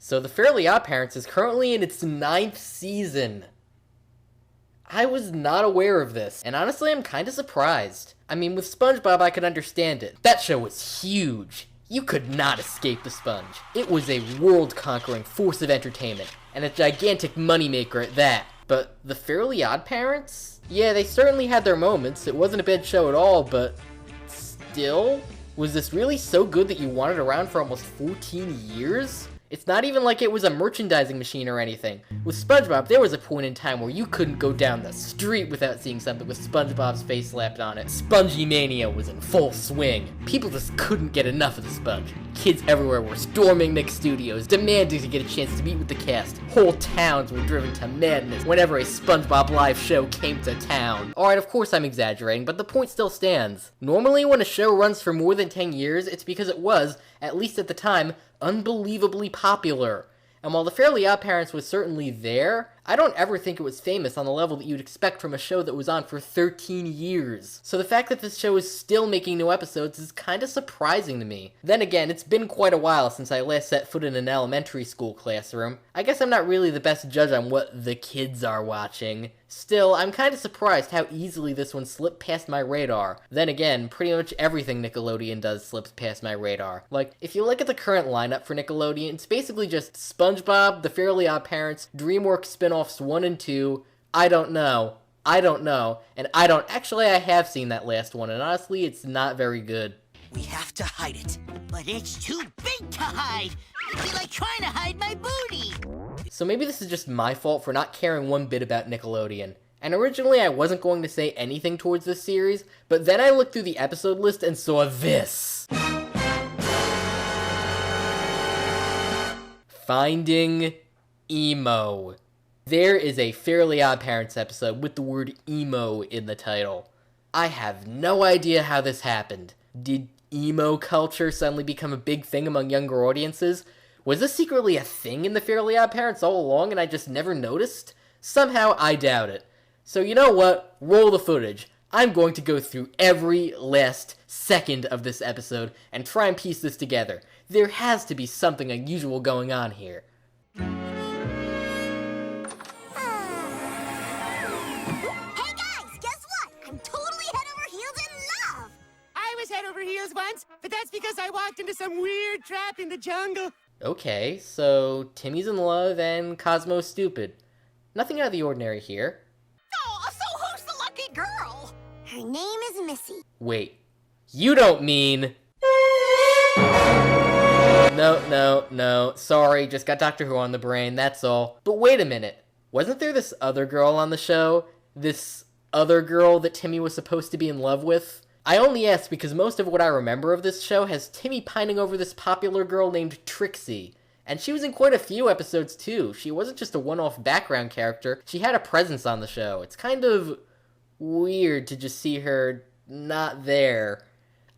So the Fairly OddParents is currently in its 9th season. I was not aware of this, and honestly I'm kinda surprised. I mean, with SpongeBob I could understand it. That show was huge. You could not escape the sponge. It was a world-conquering force of entertainment, and a gigantic moneymaker at that. But the Fairly OddParents? Yeah, they certainly had their moments. It wasn't a bad show at all, but still? Was this really so good that you wanted it around for almost 14 years? It's not even like it was a merchandising machine or anything. With SpongeBob, there was a point in time where you couldn't go down the street without seeing something with SpongeBob's face slapped on it. Spongy mania was in full swing. People just couldn't get enough of the sponge. Kids everywhere were storming Nick's studios, demanding to get a chance to meet with the cast. Whole towns were driven to madness whenever a SpongeBob live show came to town. Alright, of course I'm exaggerating, but the point still stands. Normally when a show runs for more than 10 years, it's because it was, at least at the time, unbelievably popular. And while the Fairly OddParents was certainly there, I don't ever think it was famous on the level that you'd expect from a show that was on for 13 years. So the fact that this show is still making new episodes is kinda surprising to me. Then again, it's been quite a while since I last set foot in an elementary school classroom. I guess I'm not really the best judge on what the kids are watching. Still, I'm kinda surprised how easily this one slipped past my radar. Then again, pretty much everything Nickelodeon does slips past my radar. Like, if you look at the current lineup for Nickelodeon, it's basically just SpongeBob, the Fairly OddParents, DreamWorks spin-offs 1 and 2, I don't know, and I have seen that last one, and honestly, it's not very good. We have to hide it, but it's too big to hide. It'd be like trying to hide my booty. So maybe this is just my fault for not caring one bit about Nickelodeon. And originally I wasn't going to say anything towards this series, but then I looked through the episode list and saw this. Finding Emo. There is a Fairly OddParents episode with the word emo in the title. I have no idea how this happened. Did emo culture suddenly become a big thing among younger audiences? Was this secretly a thing in the Fairly OddParents all along and I just never noticed? Somehow I doubt it. So you know what? Roll the footage. I'm going to go through every last second of this episode and try and piece this together. There has to be something unusual going on here. Hey guys, guess what? I'm totally head over heels in love! I was head over heels once, but that's because I walked into some weird trap in the jungle. Okay, so Timmy's in love and Cosmo's stupid. Nothing out of the ordinary here. Oh, so who's the lucky girl? Her name is Missy. Wait, you don't mean... No, sorry, just got Doctor Who on the brain, that's all. But wait a minute, wasn't there this other girl on the show? This other girl that Timmy was supposed to be in love with? I only ask because most of what I remember of this show has Timmy pining over this popular girl named Trixie. And she was in quite a few episodes too. She wasn't just a one-off background character, she had a presence on the show. It's kind of weird to just see her not there.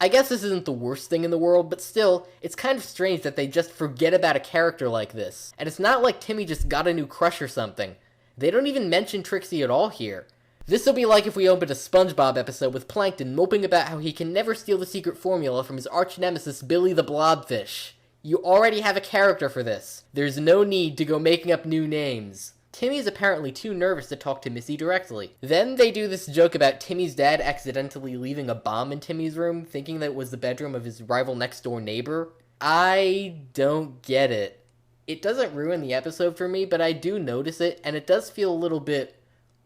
I guess this isn't the worst thing in the world, but still, it's kind of strange that they just forget about a character like this. And it's not like Timmy just got a new crush or something. They don't even mention Trixie at all here. This'll be like if we opened a SpongeBob episode with Plankton moping about how he can never steal the secret formula from his arch-nemesis Billy the Blobfish. You already have a character for this. There's no need to go making up new names. Timmy's apparently too nervous to talk to Missy directly. Then they do this joke about Timmy's dad accidentally leaving a bomb in Timmy's room, thinking that it was the bedroom of his rival next-door neighbor. I don't get it. It doesn't ruin the episode for me, but I do notice it, and it does feel a little bit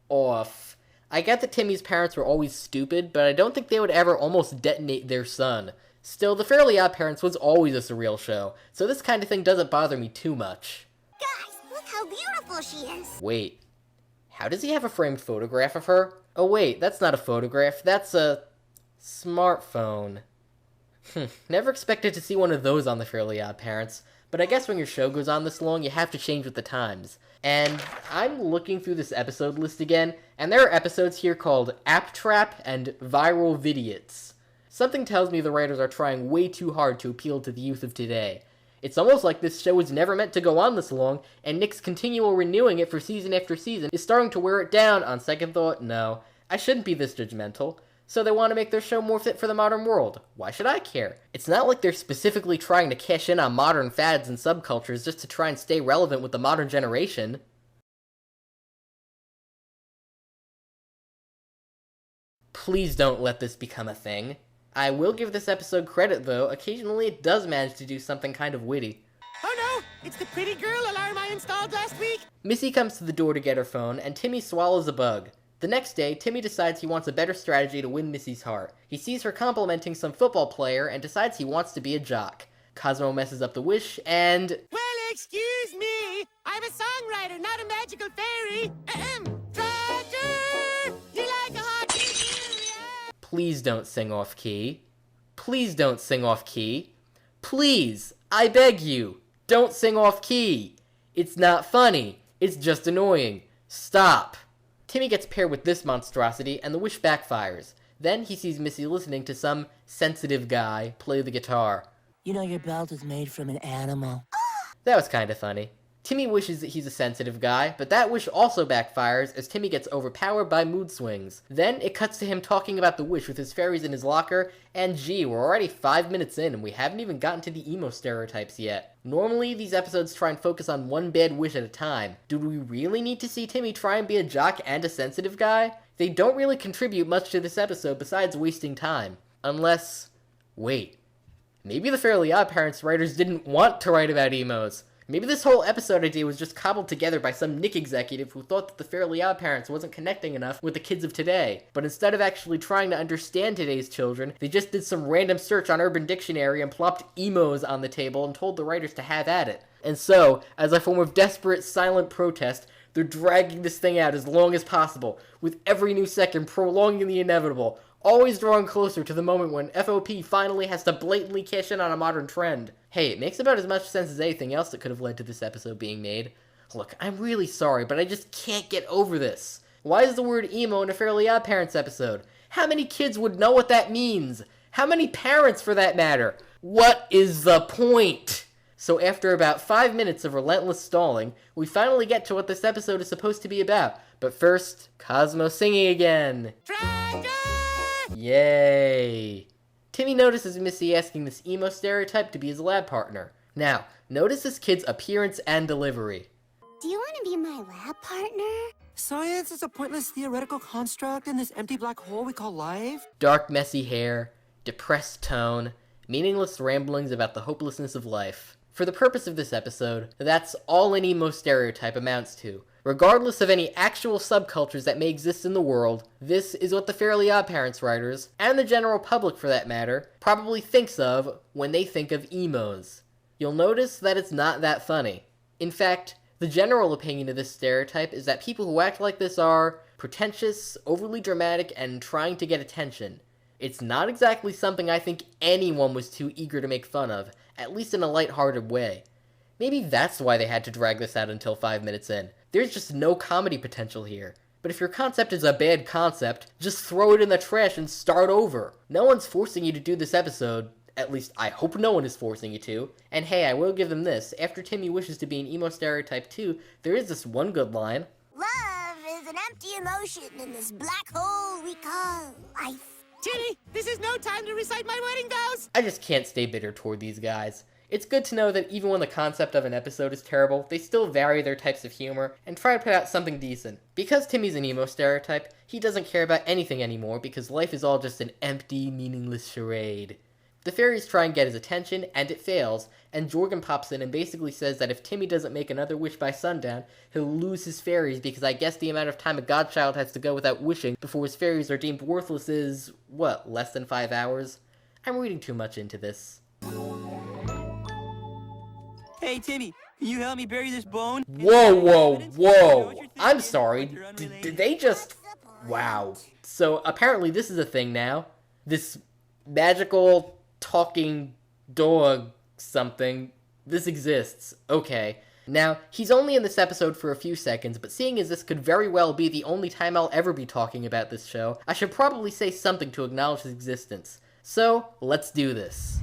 off. I get that Timmy's parents were always stupid, but I don't think they would ever almost detonate their son. Still, the Fairly OddParents was always a surreal show, so this kind of thing doesn't bother me too much. Guys, look how beautiful she is. Wait, how does he have a framed photograph of her? Oh wait, that's not a photograph, that's a smartphone. Never expected to see one of those on the Fairly OddParents, but I guess when your show goes on this long, you have to change with the times. And I'm looking through this episode list again, and there are episodes here called App Trap and Viral Vidiots. Something tells me the writers are trying way too hard to appeal to the youth of today. It's almost like this show was never meant to go on this long, and Nick's continual renewing it for season after season is starting to wear it down. On second thought, no, I shouldn't be this judgmental. So they want to make their show more fit for the modern world. Why should I care? It's not like they're specifically trying to cash in on modern fads and subcultures just to try and stay relevant with the modern generation. Please don't let this become a thing. I will give this episode credit though, occasionally it does manage to do something kind of witty. Oh no! It's the pretty girl alarm I installed last week! Missy comes to the door to get her phone, and Timmy swallows a bug. The next day, Timmy decides he wants a better strategy to win Missy's heart. He sees her complimenting some football player and decides he wants to be a jock. Cosmo messes up the wish, and... Well, excuse me! I'm a songwriter, not a magical fairy! Tractor! You like a hot tea? Please don't sing off key. Please don't sing off key. Please, I beg you, don't sing off key. It's not funny. It's just annoying. Stop. Timmy gets paired with this monstrosity, and the wish backfires. Then he sees Missy listening to some sensitive guy play the guitar. You know your belt is made from an animal. That was kinda funny. Timmy wishes that he's a sensitive guy, but that wish also backfires as Timmy gets overpowered by mood swings. Then it cuts to him talking about the wish with his fairies in his locker, and gee, we're already 5 minutes in and we haven't even gotten to the emo stereotypes yet. Normally, these episodes try and focus on one bad wish at a time. Do we really need to see Timmy try and be a jock and a sensitive guy? They don't really contribute much to this episode besides wasting time. Unless... wait. Maybe the Fairly OddParents writers didn't want to write about emos. Maybe this whole episode idea was just cobbled together by some Nick executive who thought that the Fairly OddParents wasn't connecting enough with the kids of today. But instead of actually trying to understand today's children, they just did some random search on Urban Dictionary and plopped emos on the table and told the writers to have at it. And so, as a form of desperate, silent protest, they're dragging this thing out as long as possible, with every new second prolonging the inevitable, always drawing closer to the moment when FOP finally has to blatantly cash in on a modern trend. Hey, it makes about as much sense as anything else that could have led to this episode being made. Look, I'm really sorry, but I just can't get over this. Why is the word emo in a Fairly OddParents episode? How many kids would know what that means? How many parents, for that matter? What is the point? So after about 5 minutes of relentless stalling, we finally get to what this episode is supposed to be about. But first, Cosmo singing again. Tractor! Yay! Timmy notices Missy asking this emo stereotype to be his lab partner. Now, notice this kid's appearance and delivery. Do you want to be my lab partner? Science is a pointless theoretical construct in this empty black hole we call life. Dark, messy hair, depressed tone, meaningless ramblings about the hopelessness of life. For the purpose of this episode, that's all an emo stereotype amounts to. Regardless of any actual subcultures that may exist in the world, this is what the Fairly OddParents writers, and the general public for that matter, probably thinks of when they think of emos. You'll notice that it's not that funny. In fact, the general opinion of this stereotype is that people who act like this are pretentious, overly dramatic, and trying to get attention. It's not exactly something I think anyone was too eager to make fun of, at least in a lighthearted way. Maybe that's why they had to drag this out until 5 minutes in. There's just no comedy potential here. But if your concept is a bad concept, just throw it in the trash and start over. No one's forcing you to do this episode. At least, I hope no one is forcing you to. And hey, I will give them this. After Timmy wishes to be an emo stereotype too, there is this one good line. Love is an empty emotion in this black hole we call life. Timmy, this is no time to recite my wedding vows! I just can't stay bitter toward these guys. It's good to know that even when the concept of an episode is terrible, they still vary their types of humor and try to put out something decent. Because Timmy's an emo stereotype, he doesn't care about anything anymore because life is all just an empty, meaningless charade. The fairies try and get his attention, and it fails, and Jorgen pops in and basically says that if Timmy doesn't make another wish by sundown, he'll lose his fairies because I guess the amount of time a godchild has to go without wishing before his fairies are deemed worthless is, what, less than 5 hours? I'm reading too much into this. Hey, Timmy, can you help me bury this bone? Whoa! I'm sorry, did they just... Wow. So apparently this is a thing now. This magical talking dog something. This exists. Okay. Now, he's only in this episode for a few seconds, but seeing as this could very well be the only time I'll ever be talking about this show, I should probably say something to acknowledge his existence. So, let's do this.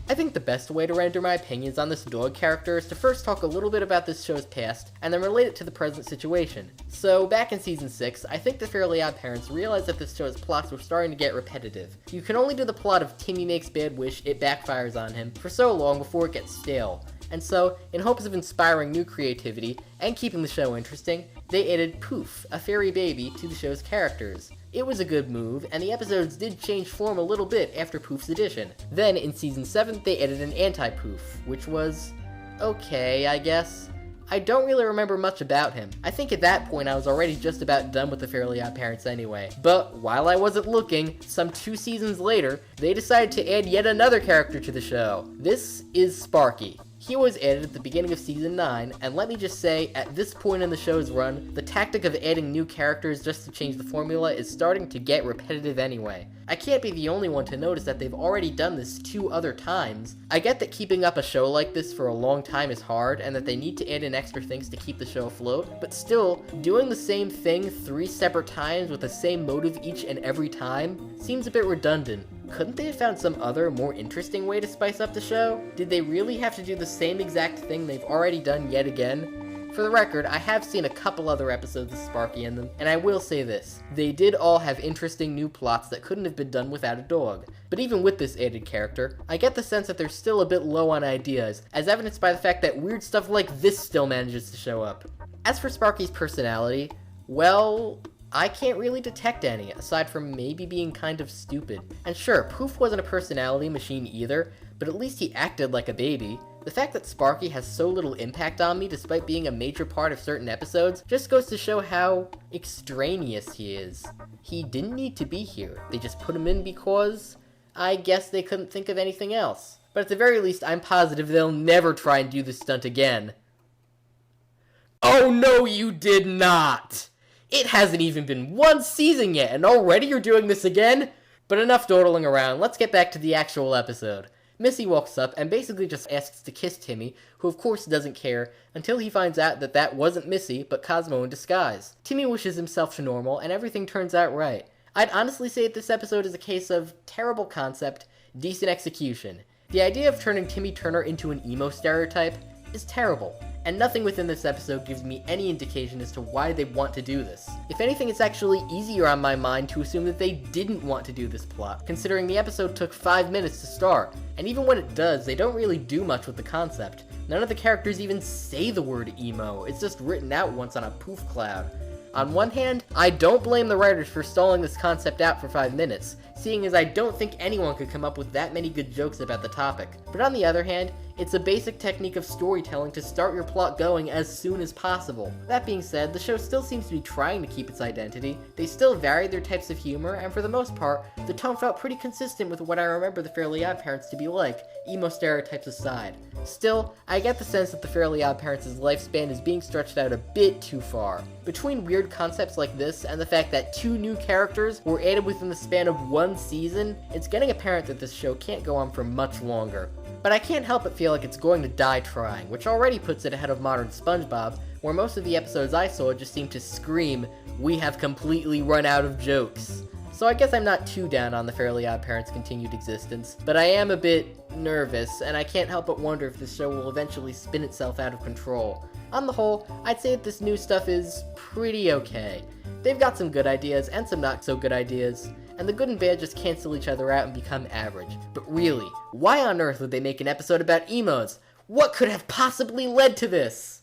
I I think the best way to render my opinions on this dog character is to first talk a little bit about this show's past, and then relate it to the present situation. So, back in season 6, I think the Fairly OddParents realized that this show's plots were starting to get repetitive. You can only do the plot of Timmy makes bad wish, it backfires on him, for so long before it gets stale. And so, in hopes of inspiring new creativity, and keeping the show interesting, they added Poof, a fairy baby, to the show's characters. It was a good move, and the episodes did change form a little bit after Poof's addition. Then, in season 7, they added an anti-Poof, which was okay, I guess. I don't really remember much about him. I think at that point I was already just about done with the Fairly OddParents anyway. But while I wasn't looking, some 2 seasons later, they decided to add yet another character to the show. This is Sparky. He was added at the beginning of season 9, and let me just say, at this point in the show's run, the tactic of adding new characters just to change the formula is starting to get repetitive anyway. I can't be the only one to notice that they've already done this 2 other times. I get that keeping up a show like this for a long time is hard, and that they need to add in extra things to keep the show afloat, but still, doing the same thing 3 separate times with the same motive each and every time seems a bit redundant. Couldn't they have found some other, more interesting way to spice up the show? Did they really have to do the same exact thing they've already done yet again? For the record, I have seen a couple other episodes with Sparky in them, and I will say this. They did all have interesting new plots that couldn't have been done without a dog. But even with this added character, I get the sense that they're still a bit low on ideas, as evidenced by the fact that weird stuff like this still manages to show up. As for Sparky's personality, well, I can't really detect any, aside from maybe being kind of stupid. And sure, Poof wasn't a personality machine either, but at least he acted like a baby. The fact that Sparky has so little impact on me despite being a major part of certain episodes just goes to show how extraneous he is. He didn't need to be here, they just put him in because I guess they couldn't think of anything else. But at the very least, I'm positive they'll never try and do this stunt again. Oh no, you did not! It hasn't even been 1 season yet, and already you're doing this again? But enough dawdling around, let's get back to the actual episode. Missy walks up and basically just asks to kiss Timmy, who of course doesn't care, until he finds out that that wasn't Missy, but Cosmo in disguise. Timmy wishes himself to normal, and everything turns out right. I'd honestly say that this episode is a case of terrible concept, decent execution. The idea of turning Timmy Turner into an emo stereotype is terrible, and nothing within this episode gives me any indication as to why they want to do this. If anything, it's actually easier on my mind to assume that they didn't want to do this plot, considering the episode took 5 minutes to start, and even when it does, they don't really do much with the concept. None of the characters even say the word emo, it's just written out once on a poof cloud. On one hand, I don't blame the writers for stalling this concept out for 5 minutes, seeing as I don't think anyone could come up with that many good jokes about the topic. But on the other hand, it's a basic technique of storytelling to start your plot going as soon as possible. That being said, the show still seems to be trying to keep its identity. They still vary their types of humor, and for the most part, the tone felt pretty consistent with what I remember the Fairly OddParents to be like, emo stereotypes aside. Still, I get the sense that the Fairly OddParents' lifespan is being stretched out a bit too far. Between weird concepts like this and the fact that 2 new characters were added within the span of 1 season, it's getting apparent that this show can't go on for much longer. But I can't help but feel like it's going to die trying, which already puts it ahead of modern SpongeBob, where most of the episodes I saw just seem to scream, "We have completely run out of jokes." So I guess I'm not too down on the Fairly OddParents' continued existence, but I am a bit nervous, and I can't help but wonder if this show will eventually spin itself out of control. On the whole, I'd say that this new stuff is pretty okay. They've got some good ideas and some not so good ideas, and the good and bad just cancel each other out and become average. But really, why on earth would they make an episode about emos? What could have possibly led to this?